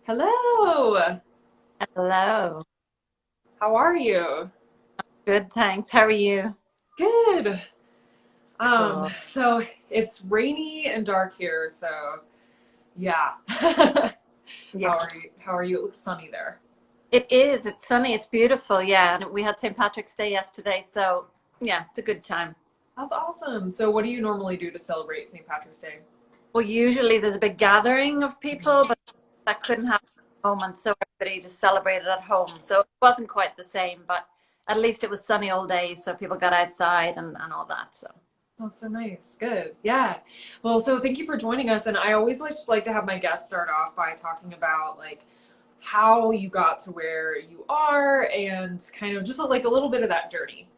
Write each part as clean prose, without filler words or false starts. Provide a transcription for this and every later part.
Hello. Hello. How are you? Good, thanks. How are you? Good. Cool. So it's rainy and dark here, so yeah. How Yeah, are you? How are you? It looks sunny there. it is. It's sunny. It's beautiful. Yeah, and we had St. Patrick's Day yesterday, so yeah, it's a good time. That's awesome. So what do you normally do to celebrate St. Patrick's Day? Well, usually there's a big gathering of people, but that couldn't happen at the moment, so everybody just celebrated at home. So it wasn't quite the same, but at least it was sunny all day, so people got outside and all that. So That's so nice. Good. Yeah. Well, so thank you for joining us. And I always just like to have my guests start off by talking about like how you got to where you are and kind of just like a little bit of that journey.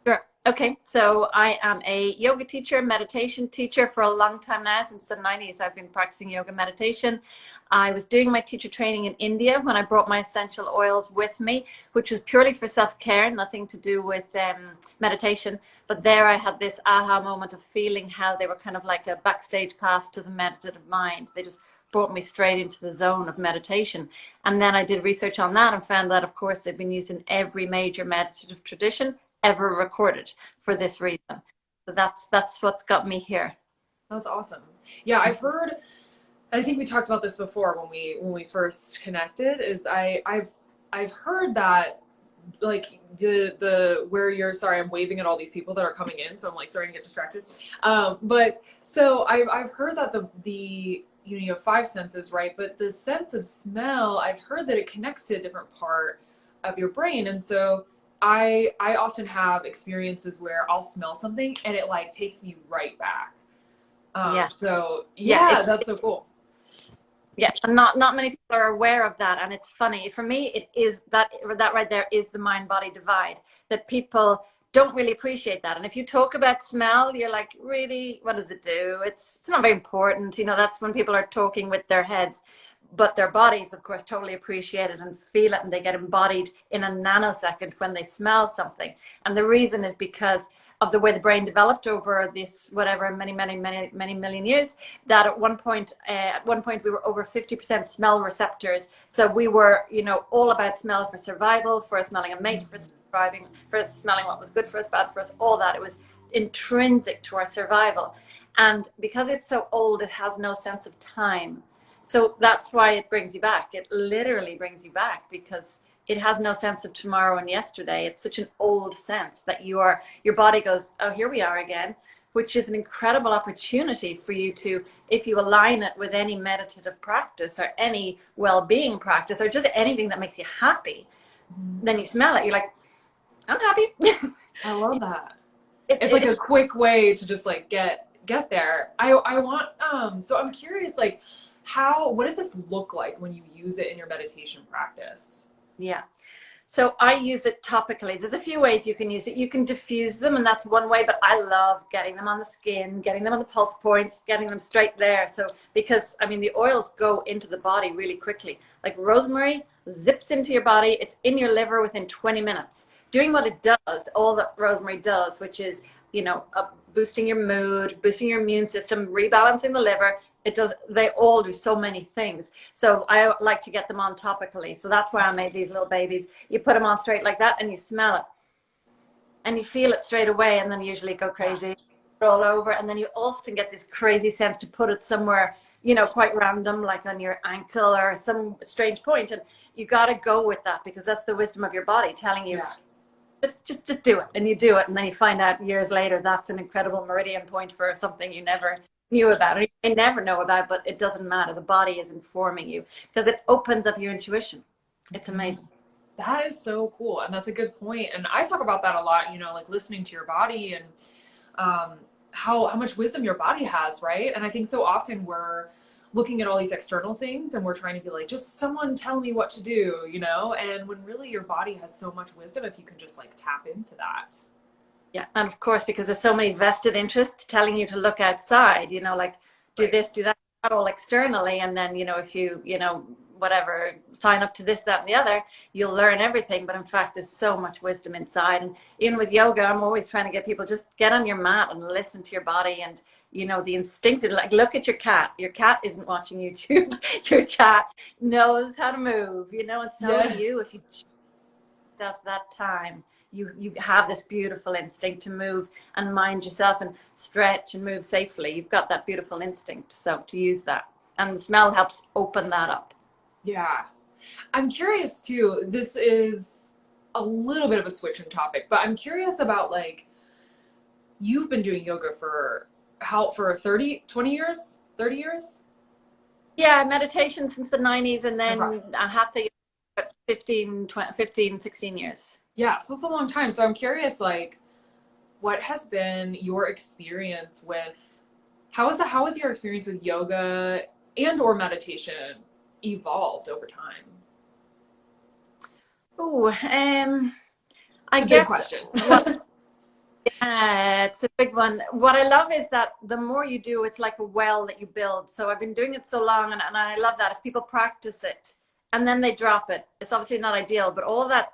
sure. Okay, so I am a yoga teacher, meditation teacher for a long time now. Since the 90s, I've been practicing yoga meditation. I was doing my teacher training in India when I brought my essential oils with me, which was purely for self-care, nothing to do with meditation. But there I had this aha moment of feeling how they were kind of like a backstage pass to the meditative mind. They just brought me straight into the zone of meditation. And then I did research on that and found that, of course, they've been used in every major meditative tradition ever recorded for this reason. So that's what's got me here. That's awesome. Yeah, I've heard, and I think we talked about this before when we first connected, is I've heard that like the where you're sorry, I'm waving at all these people that are coming in, so I'm like starting to get distracted. But so I've heard that the you have five senses, right? But the sense of smell, I've heard that it connects to a different part of your brain. And so I often have experiences where I'll smell something and it like takes me right back. Yeah. So Yeah, yeah, that's so cool. yeah, and not many people are aware of that. And it's funny for me. It is that right there is the mind body divide that people don't really appreciate that. And if you talk about smell, you're like, really, what does it do? It's not very important. That's when people are talking with their heads, but their bodies, of course, totally appreciate it and feel it, and they get embodied in a nanosecond when they smell something. And the reason is because of the way the brain developed over this whatever many million years, that at one point we were over 50% smell receptors. So we were all about smell for survival, for smelling a mate, for surviving, for smelling what was good for us, bad for us, all that. It was intrinsic to our survival. And because it's so old, it has no sense of time. So that's why it brings you back. It literally brings you back because it has no sense of tomorrow and yesterday. It's such an old sense that your body goes, oh, here we are again, which is an incredible opportunity for you to, if you align it with any meditative practice or any well-being practice or just anything that makes you happy, then you smell it. You're like, I'm happy. I love that. It's like a It's quick way to just like get there. I want so I'm curious like how what does this look like when you use it in your meditation practice? Yeah. So I use it topically. There's a few ways you can use it. You can diffuse them, and that's one way, but I love getting them on the skin, getting them on the pulse points, getting them straight there. So, because I mean, the oils go into the body really quickly. Like rosemary zips into your body, it's in your liver within 20 minutes, doing what it does, all that rosemary does, which is, boosting your mood, boosting your immune system, rebalancing the liver. They all do so many things. So I like to get them on topically. So that's why I made these little babies. You put them on straight like that and you smell it and you feel it straight away, and then you usually go Yeah. crazy all over. And then you often get this crazy sense to put it somewhere, quite random, like on your ankle or some strange point. And you got to go with that because that's the wisdom of your body telling you, Yeah. just do it. And you do it, and then you find out years later that's an incredible meridian point for something you never knew about, or you may never know about, but it doesn't matter. The body is informing you because it opens up your intuition. It's amazing. That is so cool. And that's a good point. And I talk about that a lot, like listening to your body and how much wisdom your body has, right? And I think so often we're looking at all these external things and we're trying to be like, just someone tell me what to do, and when really your body has so much wisdom if you can just like tap into that. Yeah, and of course, because there's so many vested interests telling you to look outside, like do Right. this, do that, all externally, and then if you whatever, sign up to this, that, and the other, you'll learn everything. But in fact, there's so much wisdom inside. And even with yoga, I'm always trying to get people, just get on your mat and listen to your body. And, you know, the instinctive, like, look at your cat. Your cat isn't watching YouTube. Your cat knows how to move, you know, and so do you. If you have that time, you have this beautiful instinct to move and mind yourself and stretch and move safely. You've got that beautiful instinct, so to use that. And the smell helps open that up. Yeah. I'm curious too, this is a little bit of a switch in topic, but I'm curious about, like, you've been doing yoga for 20 years? 30 years? Yeah, meditation since the 90s, and then Okay. hatha 15, 16 years. Yeah, so that's a long time. So I'm curious, like, what has been your experience with, how has your experience with yoga and or meditation evolved over time? Oh, I It's a big guess question. what it's a big one. What I love is that the more you do, it's like a well that you build. So I've been doing it so long, and I love that. If people practice it and then they drop it, it's obviously not ideal, but all that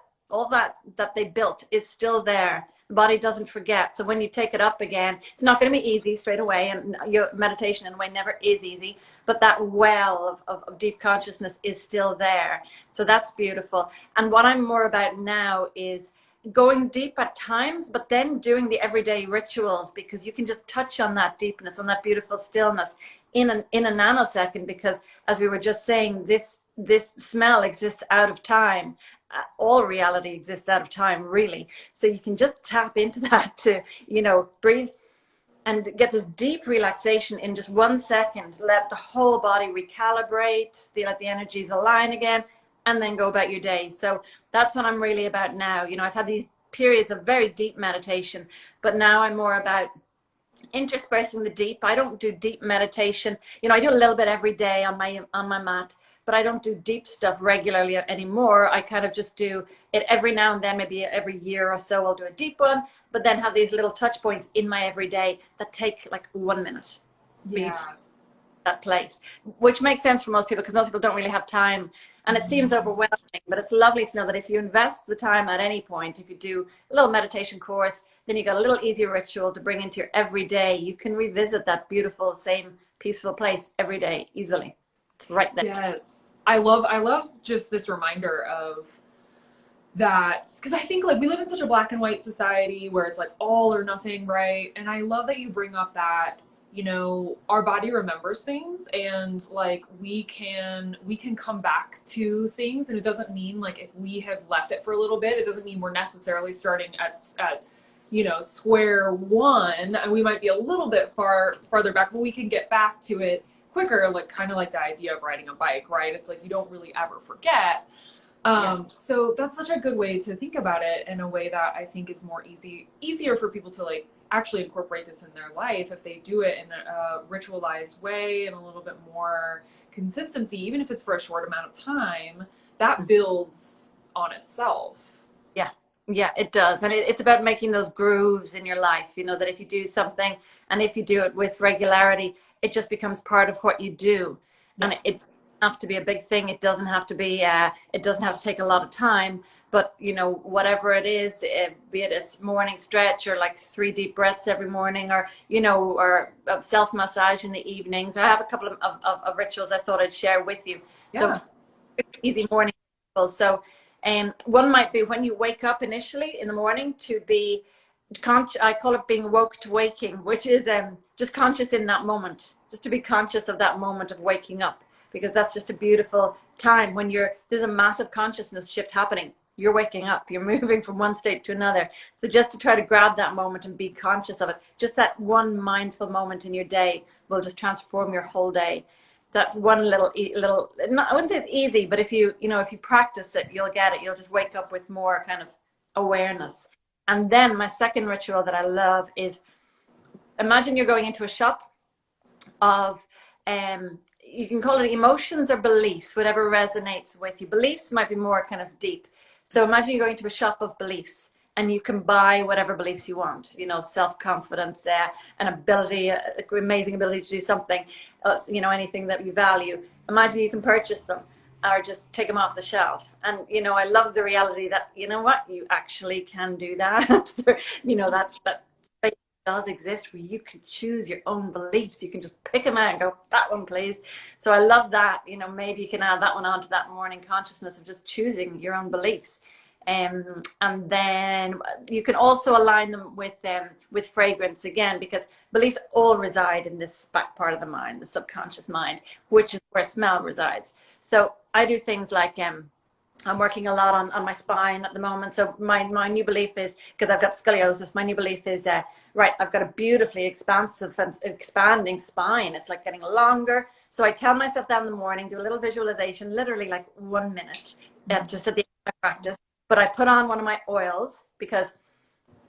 they built is still there. The body doesn't forget. So when you take it up again, it's not going to be easy straight away, and your meditation in a way never is easy, but that well of deep consciousness is still there. So that's beautiful. And what I'm more about now is going deep at times, but then doing the everyday rituals, because you can just touch on that deepness, on that beautiful stillness in a nanosecond. Because as we were just saying, this smell exists out of time. All reality exists out of time, really. So you can just tap into that to, you know, breathe and get this deep relaxation in just 1 second. Let the whole body recalibrate, let the energies align again, and then go about your day. So that's what I'm really about now. You know, I've had these periods of very deep meditation, but now I'm more about interspersing the deep. I don't do deep meditation. You know, I do a little bit every day on my mat, but I don't do deep stuff regularly anymore. I kind of just do it every now and then, maybe every year or so I'll do a deep one, but then have these little touch points in my everyday that take like 1 minute for you to that place, which makes sense for most people, because most people don't really have time, and it seems overwhelming. But it's lovely to know that if you invest the time at any point, if you do a little meditation course, then you got a little easier ritual to bring into your everyday. You can revisit that beautiful, same peaceful place every day easily. It's right there. Yes. I love just this reminder of that, because I think, like, we live in such a black and white society where it's like all or nothing, right? And I love that you bring up that, you know, our body remembers things, and like we can come back to things, and it doesn't mean, like, if we have left it for a little bit, it doesn't mean we're necessarily starting at you know, square one. We might be a little bit farther back, but we can get back to it quicker, like kind of like the idea of riding a bike, right? It's like you don't really ever forget. Yes. So that's such a good way to think about it, in a way that I think is easier for people to, like, actually incorporate this in their life if they do it in a ritualized way and a little bit more consistency, even if it's for a short amount of time. That builds on itself. Yeah, it does. And it's about making those grooves in your life, you know, that if you do something and if you do it with regularity, it just becomes part of what you do. And it doesn't have to be a big thing. It doesn't have to be, it doesn't have to take a lot of time, but, you know, whatever it is, be it a morning stretch or like 3 deep breaths every morning, or, you know, or self-massage in the evenings. I have a couple of rituals I thought I'd share with you. Yeah. So easy morning rituals. So one might be when you wake up initially in the morning, to be I call it being woke to waking, which is just conscious in that moment, just to be conscious of that moment of waking up, because that's just a beautiful time when there's a massive consciousness shift happening. You're waking up, you're moving from one state to another. So just to try to grab that moment and be conscious of it, just that one mindful moment in your day will just transform your whole day. That's one little, I wouldn't say it's easy, but if you practice it, you'll get it. You'll just wake up with more kind of awareness. And then my second ritual that I love is, imagine you're going into a shop of, you can call it emotions or beliefs, whatever resonates with you. Beliefs might be more kind of deep. So imagine you're going to a shop of beliefs, and you can buy whatever beliefs you want, you know, self-confidence, an ability, amazing ability to do something, you know, anything that you value. Imagine you can purchase them. or just take them off the shelf. And you know, I love the reality that, you know what, you actually can do that. You know, that space does exist where you can choose your own beliefs. You can just pick them out and go, that one please. So I love that. You know, maybe you can add that one onto that morning consciousness of just choosing your own beliefs. And then you can also align them with fragrance again, because beliefs all reside in this back part of the mind, the subconscious mind, which is where smell resides. So I do things like I'm working a lot on my spine at the moment. So my new belief is, because I've got scoliosis, my new belief is, right, I've got a beautifully expansive and expanding spine. It's like getting longer. So I tell myself that in the morning, do a little visualization, literally like 1 minute, just at the end of my practice. But I put on one of my oils because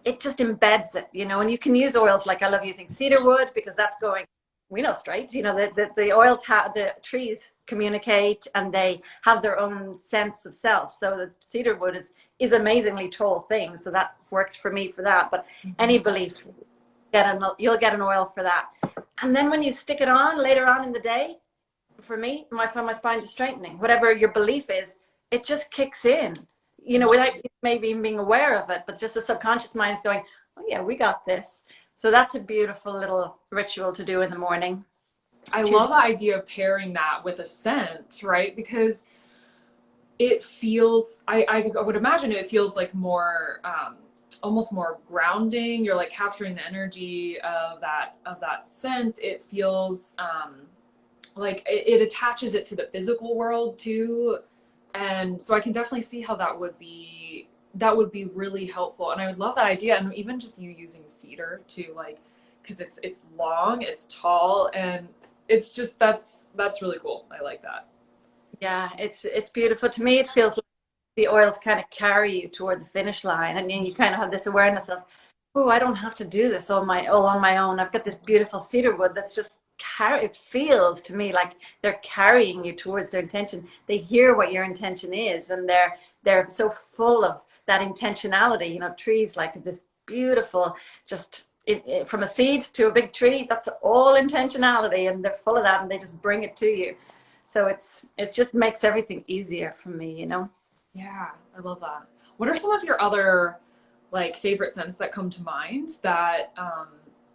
it just embeds it, you know, and you can use oils like I love using cedar wood because that's going, we know straight, you know, the oils have, the trees communicate and they have their own sense of self. So the cedar wood is amazingly tall thing. So that works for me for that. But any belief, you'll get an oil for that. And then when you stick it on later on in the day, for me, I find my spine just straightening. Whatever your belief is, it just kicks in, you know, without you maybe even being aware of it, but just the subconscious mind is going, oh yeah, we got this. So that's a beautiful little ritual to do in the morning. I love the idea of pairing that with a scent, right? Because it feels, I would imagine it feels like more, almost more grounding. You're like capturing the energy of that scent. It feels like it attaches it to the physical world too. And so I can definitely see how that would be really helpful. And I would love that idea. And even just you using cedar to like, because it's long, it's tall, and it's just that's really cool. I like that. Yeah, it's beautiful. To me, it feels like the oils kind of carry you toward the finish line, and you kind of have this awareness of, oh, I don't have to do this all on my own. I've got this beautiful cedar wood that's just it feels to me like they're carrying you towards their intention. They hear what your intention is, and they're so full of that intentionality. You know, trees like this beautiful, just from a seed to a big tree, that's all intentionality, and they're full of that, and they just bring it to you. So it just makes everything easier for me, you know. Yeah, I love that. What are some of your other like favorite scents that come to mind that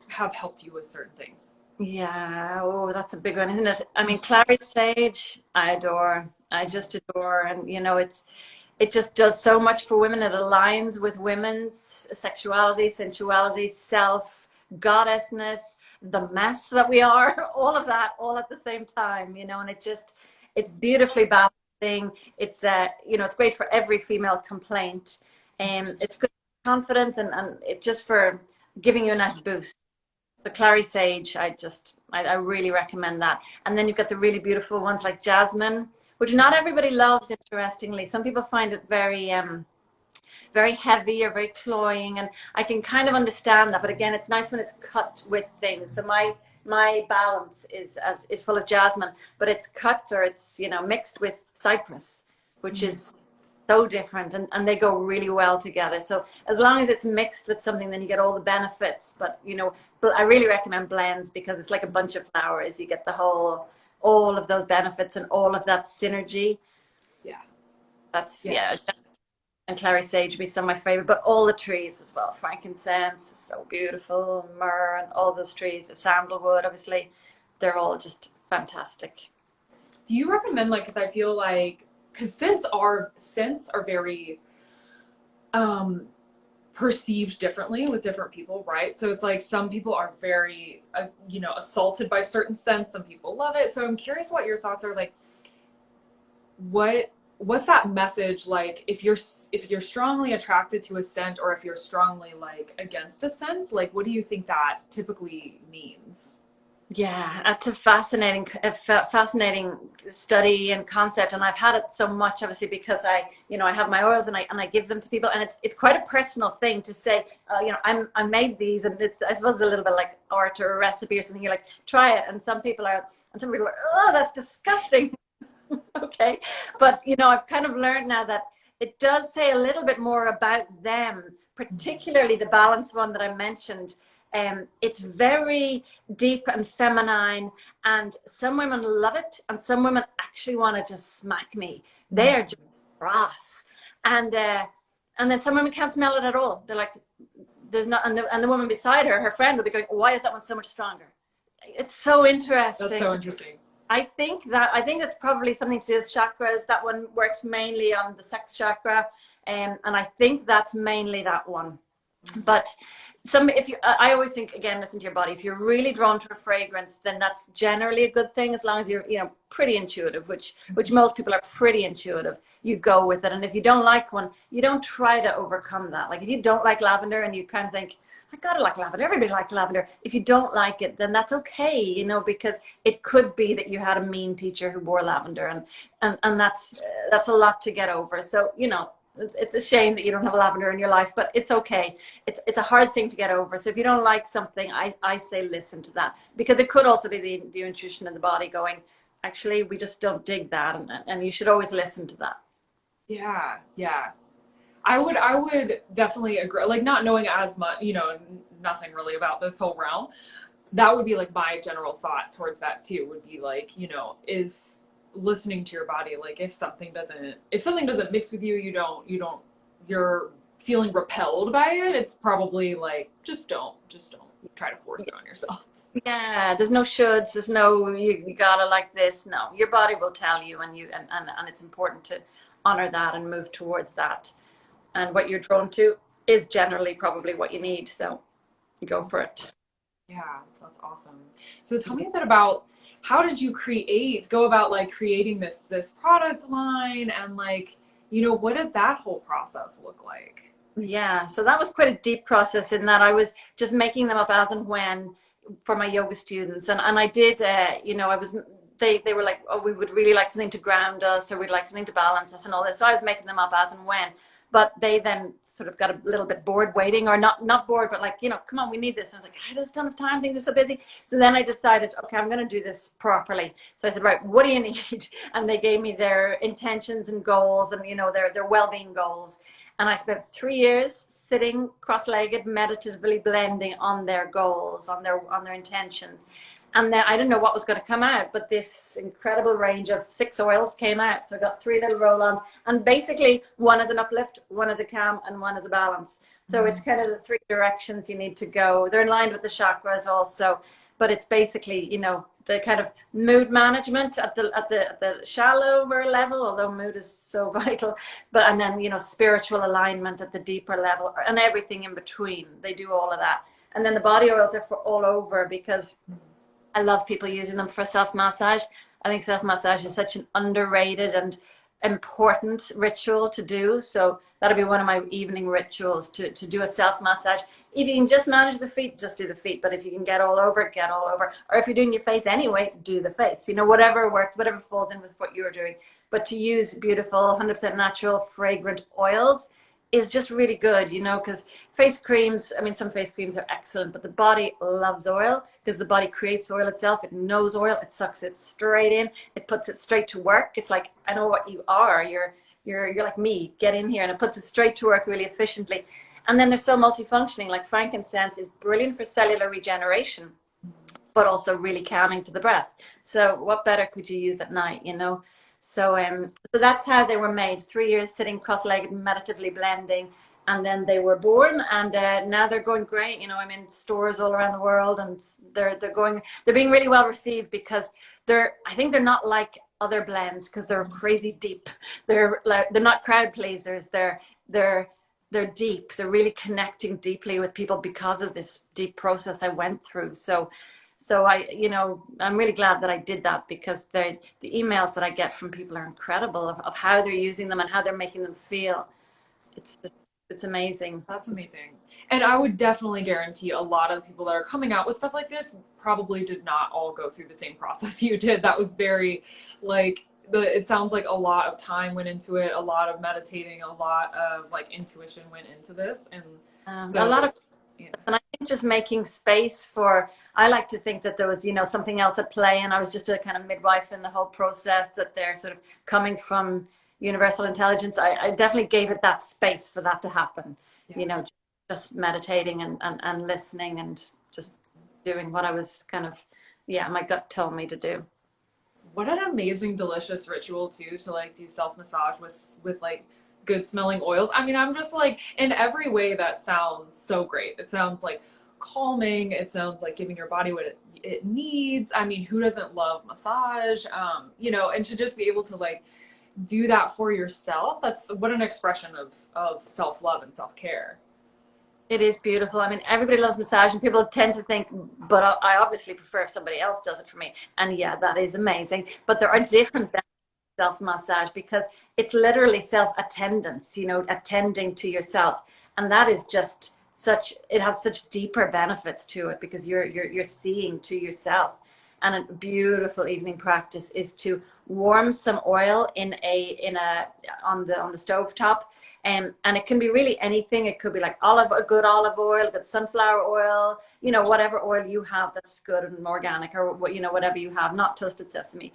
have helped you with certain things? Yeah, oh, that's a big one, isn't it? I mean, clary sage, I adore. I just adore, and you know, it just does so much for women. It aligns with women's sexuality, sensuality, self, goddessness, the mess that we are, all of that, all at the same time, you know, and it's beautifully balancing. It's you know, it's great for every female complaint, and it's good for confidence, and it's just for giving you a nice boost. The clary sage, I really recommend that. And then you've got the really beautiful ones like jasmine, which not everybody loves, interestingly. Some people find it very very heavy or very cloying, and I can kind of understand that. But again, it's nice when it's cut with things. So my balance is full of jasmine, but it's cut, or it's, you know, mixed with cypress, which is so different, and they go really well together. So as long as it's mixed with something, then you get all the benefits. But you know, I really recommend blends because it's like a bunch of flowers. You get all of those benefits and all of that synergy. Yeah. That's yeah. And clary sage would be some of my favorite, but all the trees as well. Frankincense is so beautiful, myrrh, and all those trees, sandalwood, obviously, they're all just fantastic. Do you recommend, like, because I feel like, because scents are very perceived differently with different people, right? So it's like some people are very you know, assaulted by certain scents, some people love it. So I'm curious what your thoughts are, like, what's that message like if you're strongly attracted to a scent, or if you're strongly like against a scent, like what do you think that typically means? Yeah, that's a fascinating study and concept, and I've had it so much, obviously, because I have my oils, and I give them to people, and it's quite a personal thing to say, you know, I made these, and it's, I suppose, a little bit like art or a recipe or something. You're like, try it, and some people are, oh, that's disgusting. Okay, but you know, I've kind of learned now that it does say a little bit more about them, particularly the balance one that I mentioned. It's very deep and feminine, and some women love it, and some women actually want to just smack me. They are just brass, and then some women can't smell it at all. They're like, there's not, and the woman beside her, her friend, will be going, why is that one so much stronger? It's so interesting. That's so interesting. I think it's probably something to do with chakras. That one works mainly on the sex chakra, and I think that's mainly that one. But I always think, again, listen to your body. If you're really drawn to a fragrance, then that's generally a good thing, as long as you're, pretty intuitive, which most people are pretty intuitive. You go with it. And if you don't like one, you don't try to overcome that. Like if you don't like lavender and you kind of think, I gotta like lavender, everybody likes lavender. If you don't like it, then that's okay, because it could be that you had a mean teacher who wore lavender, and that's a lot to get over. So, it's a shame that you don't have lavender in your life, but it's okay. It's a hard thing to get over. So if you don't like something, I say listen to that, because it could also be the intuition in the body going, actually, we just don't dig that, and you should always listen to that. Yeah, yeah. I would definitely agree. Like, not knowing as much, nothing really about this whole realm, that would be like my general thought towards that too, would be like, if listening to your body, like if something doesn't mix with you, you're feeling repelled by it, it's probably like, just don't try to force it on yourself. Yeah, there's no shoulds, there's no you gotta like this. No, your body will tell you, and it's important to honor that and move towards that. And what you're drawn to is generally probably what you need, so you go for it. Yeah, that's awesome. So tell me a bit about, how did you go about like creating this product line, and like, what did that whole process look like? Yeah, so that was quite a deep process, in that I was just making them up as and when for my yoga students, and I did, they were like, oh, we would really like something to ground us, or we'd like something to balance us and all this. So I was making them up as and when. But they then sort of got a little bit bored waiting, or not bored, but like, come on, we need this. And I was like, I just don't have time. Things are so busy. So then I decided, okay, I'm going to do this properly. So I said, right, what do you need? And they gave me their intentions and goals, and, their well-being goals. And I spent 3 years sitting cross-legged, meditatively blending on their goals, on their intentions. And then I didn't know what was going to come out, but this incredible range of 6 oils came out. So I got 3 little roll-ons, and basically one is an uplift, one is a calm, and one is a balance. So it's kind of the 3 directions you need to go. They're in line with the chakras also, but it's basically, the kind of mood management at the shallower level, although mood is so vital, and then, spiritual alignment at the deeper level, and everything in between. They do all of that. And then the body oils are for all over, because I love people using them for self-massage. I think self-massage is such an underrated and important ritual to do. So that'll be one of my evening rituals, to do a self-massage. If you can just manage the feet, just do the feet. But if you can get all over, get all over. Or if you're doing your face anyway, do the face. Whatever works, whatever falls in with what you're doing. But to use beautiful, 100% natural, fragrant oils is just really good, because face creams, some face creams are excellent, but the body loves oil, because the body creates oil itself. It knows oil, it sucks it straight in, it puts it straight to work. It's like, I know what you are, you're like me, get in here, and it puts it straight to work really efficiently. And then they're so multifunctioning. Like frankincense is brilliant for cellular regeneration, but also really calming to the breath. So what better could you use at night, So that's how they were made. 3 years sitting cross-legged, meditatively blending, and then they were born. And now they're going great. I'm in stores all around the world, and they're being really well received, because I think they're not like other blends, because they're crazy deep. They're not crowd pleasers. They're deep. They're really connecting deeply with people because of this deep process I went through. So I'm really glad that I did that, because the emails that I get from people are incredible, of how they're using them and how they're making them feel. It's amazing. That's amazing. And I would definitely guarantee a lot of people that are coming out with stuff like this probably did not all go through the same process you did. That was very, it sounds like a lot of time went into it, a lot of meditating, a lot of intuition went into this, and a lot of. Yeah. And I think just making space for, I like to think that there was, something else at play, and I was just a kind of midwife in the whole process, that they're sort of coming from universal intelligence. I definitely gave it that space for that to happen, just meditating and listening, and just doing what I was kind of, yeah, my gut told me to do. What an amazing, delicious ritual too, to like do self massage with like good smelling oils. I mean, I'm just like, in every way that sounds so great. It sounds like calming. It sounds like giving your body what it needs. I mean, who doesn't love massage? You know, and to just be able to like do that for yourself, that's what an expression of self love and self care. It is beautiful. I mean, everybody loves massage, and people tend to think, but I obviously prefer if somebody else does it for me. And yeah, that is amazing. But there are different self massage because it's literally self attendance, you know, attending to yourself. And that is just such, it has such deeper benefits to it because you're seeing to yourself. And a beautiful evening practice is to warm some oil on the stove top. And it can be really anything. It could be like a good olive oil, good sunflower oil, you know, whatever oil you have that's good and organic, or you know, whatever you have, not toasted sesame.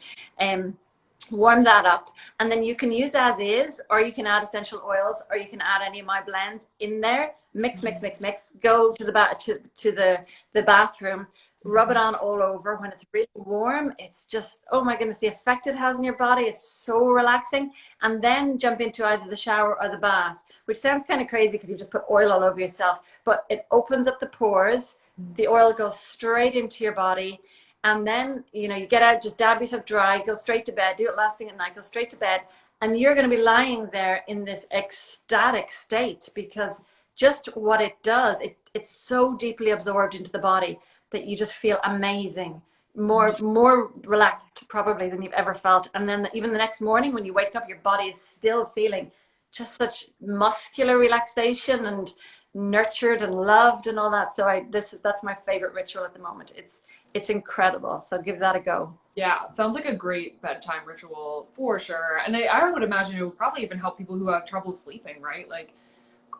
Warm that up, and then you can use as is, or you can add essential oils, or you can add any of my blends in there. Mix, mix, mix, mix. Go to the bathroom. Rub it on all over. When it's really warm, it's just, oh my goodness, the effect it has on your body. It's so relaxing. And then jump into either the shower or the bath, which sounds kind of crazy because you just put oil all over yourself, but it opens up the pores. The oil goes straight into your body. And then, you know, you get out, just dab yourself dry, go straight to bed, do it last thing at night, go straight to bed. And you're going to be lying there in this ecstatic state because just what it does, it's so deeply absorbed into the body that you just feel amazing, more relaxed probably than you've ever felt. And then even the next morning when you wake up, your body is still feeling just such muscular relaxation and nurtured and loved and all that. So that's my favorite ritual at the moment. It's incredible. So give that a go. Yeah, sounds like a great bedtime ritual for sure. And I would imagine it would probably even help people who have trouble sleeping, right? Like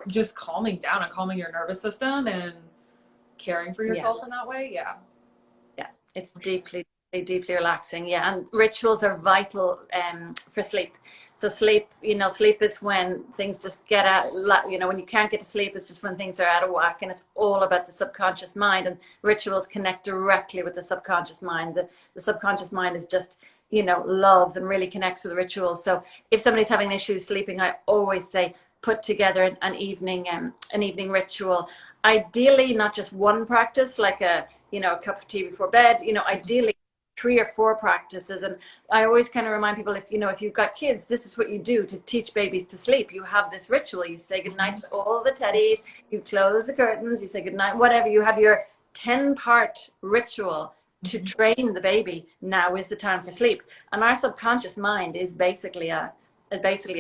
just calming down and calming your nervous system and caring for Yeah. yourself in that way. Yeah. Yeah, it's For sure. deeply relaxing. Yeah, and rituals are vital for sleep. So sleep is when things just get out, you know, when you can't get to sleep, it's just when things are out of whack, and it's all about the subconscious mind, and rituals connect directly with the subconscious mind. The subconscious mind is just, you know, loves and really connects with rituals. So if somebody's having issues sleeping, I always say put together an evening ritual. Ideally, not just one practice, like a cup of tea before bed, you know, ideally 3 or 4 practices. And I always kind of remind people, if you've got kids, this is what you do to teach babies to sleep. You have this ritual. You say goodnight to all the teddies, you close the curtains, you say goodnight, whatever. You have your 10-part ritual to train the baby. Now is the time for sleep. And our subconscious mind is basically a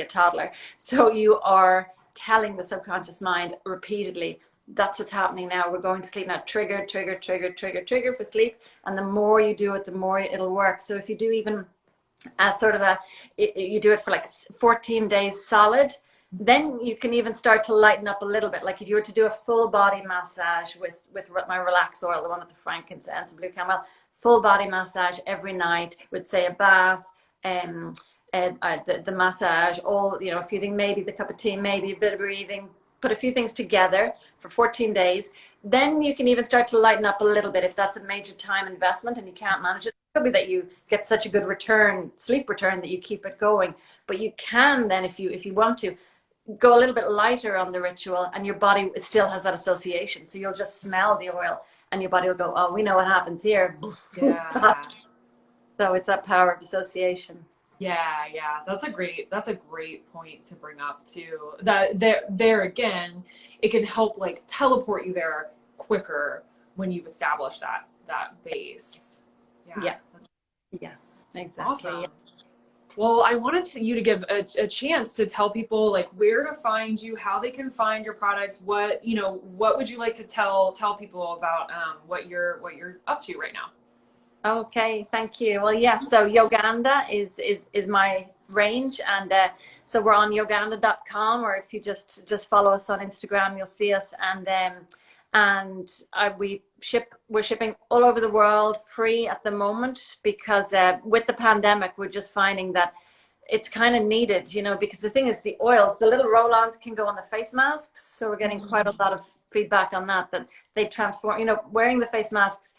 toddler. So you are telling the subconscious mind repeatedly, that's what's happening now. We're going to sleep now. Trigger, trigger, trigger, trigger, trigger for sleep. And the more you do it, the more it'll work. So if you do even you do it for like 14 days solid, then you can even start to lighten up a little bit. Like if you were to do a full body massage with my relax oil, the one with the frankincense and blue camel, full body massage every night with, say, a bath, the massage, all, you know, a few things, maybe the cup of tea, maybe a bit of breathing, put a few things together for 14 days. Then you can even start to lighten up a little bit if that's a major time investment and you can't manage it. It could be that you get such a good sleep return, that you keep it going. But you can then, if you want to, go a little bit lighter on the ritual, and your body still has that association. So you'll just smell the oil and your body will go, oh, we know what happens here. Yeah. So it's that power of association. Yeah. That's a great point to bring up too. That there again, it can help like teleport you there quicker when you've established that base. Yeah. Yeah, exactly. Awesome. Well, I wanted you to give a chance to tell people like where to find you, how they can find your products, what would you like to tell people about what you're up to right now? Okay, thank you. Well, yeah, so Yoganda is my range, and so we're on yoganda.com, or if you just follow us on Instagram, you'll see us. We're shipping all over the world, free at the moment, because with the pandemic, we're just finding that it's kind of needed, because the thing is, the oils, the little roll-ons can go on the face masks, so we're getting quite a lot of feedback on that, that they transform, you know, wearing the face masks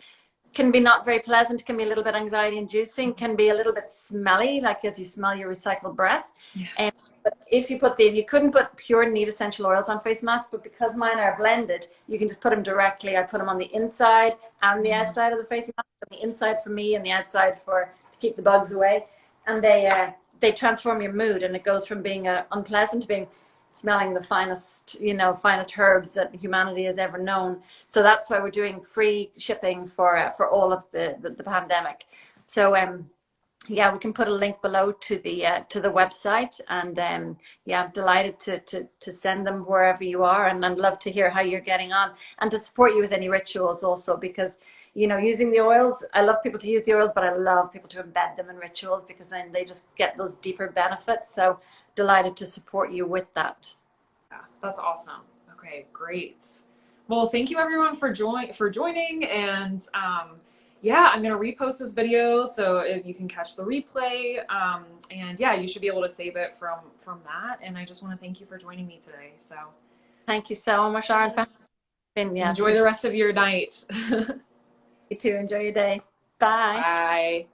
can be not very pleasant, can be a little bit anxiety inducing, can be a little bit smelly, like as you smell your recycled breath. Yeah. But if you put you couldn't put pure neat essential oils on face masks, but because mine are blended, you can just put them directly. I put them on the inside and the outside of the face mask, the inside for me and the outside to keep the bugs away. And they transform your mood, and it goes from being unpleasant to being smelling the finest, you know, finest herbs that humanity has ever known. So that's why we're doing free shipping for all of the pandemic. So yeah, we can put a link below to the website, and yeah, I'm delighted to send them wherever you are, and I'd love to hear how you're getting on, and to support you with any rituals also, because you know, using the oils, I love people to use the oils, but I love people to embed them in rituals, because then they just get those deeper benefits. So delighted to support you with that. Yeah, that's awesome. Okay, great. Well, thank you everyone for joining, and yeah, I'm gonna repost this video so if you can catch the replay, and yeah, you should be able to save it from that. And I just want to thank you for joining me today. So Thank you so much, Aaron. enjoy the rest of your night. You too. Enjoy your day. Bye. Bye.